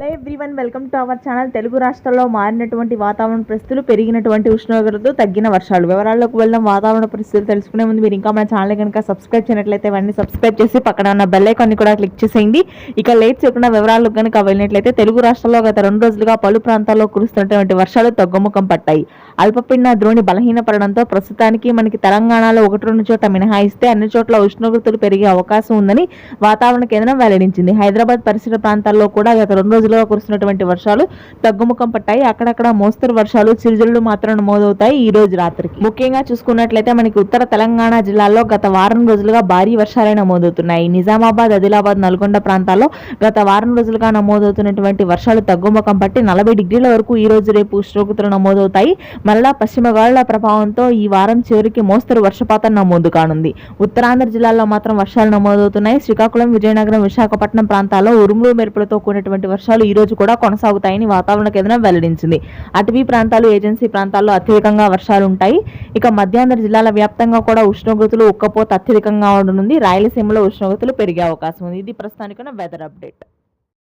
Hello everyone, welcome to our channel. Telugu రాష్ట్రాల్లో మారినటువంటి వాతావరణ పరిస్థితులు, పెరిగినటువంటి ఉష్ణోగ్రతలు, తగ్గిన వర్షాలు వివరాల్లోకి వెళ్దాం. వాతావరణ పరిస్థితులు తెలుసుకునే ముందు మీరు ఇంకా మన ఛానల్ కనుక సబ్స్క్రైబ్ చేయనట్లయితే అవన్నీ సబ్స్క్రైబ్ చేసి పక్కన ఉన్న బెల్ ఐకాన్ని కూడా క్లిక్ చేసేయండి. ఇక లేట్ చేయకుండా వివరాలకు కనుక వెళ్ళినట్లయితే తెలుగు రాష్ట్రాల్లో గత 2 రోజులుగా పలు ప్రాంతాల్లో కురుస్తున్నటువంటి వర్షాలు తగ్గుముఖం పట్టాయి. అల్పపీడన ద్రోణి బలహీనపడడంతో ప్రస్తుతానికి మనకి తెలంగాణలో 1-2 చోట్ల మినహాయిస్తే అన్ని చోట్ల ఉష్ణోగ్రతలు పెరిగే అవకాశం ఉందని వాతావరణ కేంద్రం వెల్లడించింది. హైదరాబాద్ పరిసర ప్రాంతాల్లో కూడా గత 2 రోజులుగా కురుస్తున్నటువంటి వర్షాలు తగ్గుముఖం పట్టాయి. అక్కడక్కడ మోస్తరు వర్షాలు, చిరుజల్లు మాత్రం నమోదవుతాయి ఈ రోజు రాత్రికి. ముఖ్యంగా చూసుకున్నట్లయితే మనకి ఉత్తర తెలంగాణ జిల్లాల్లో గత వారం రోజులుగా భారీ వర్షాలే నమోదవుతున్నాయి. నిజామాబాద్, ఆదిలాబాద్, నల్గొండ ప్రాంతాల్లో గత వారం రోజులుగా నమోదవుతున్నటువంటి వర్షాలు తగ్గుముఖం పట్టి 40 డిగ్రీల వరకు ఈ రోజు రేపు ఉష్ణోగ్రతలు నమోదవుతాయి. మరలా పశ్చిమ గాలుల ప్రభావంతో ఈ వారం చివరికి మోస్తరు వర్షపాతం నమోదు కానుంది. ఉత్తరాంధ్ర జిల్లాల్లో మాత్రం వర్షాలు నమోదవుతున్నాయి. శ్రీకాకుళం, విజయనగరం, విశాఖపట్నం ప్రాంతాల్లో ఉరుములు మెరుపులతో కూడినటువంటి వర్షాలు ఈ రోజు కూడా కొనసాగుతాయని వాతావరణ కేంద్రం వెల్లడించింది. అటవీ ప్రాంతాలు, ఏజెన్సీ ప్రాంతాల్లో అత్యధికంగా వర్షాలు ఉంటాయి. ఇక మధ్యాంధ్ర జిల్లాల వ్యాప్తంగా కూడా ఉష్ణోగ్రతలు ఉక్కపోత అత్యధికంగా ఉండనుంది. రాయలసీమలో ఉష్ణోగ్రతలు పెరిగే అవకాశం ఉంది. ఇది ప్రస్తుతానికి వెదర్ అప్డేట్.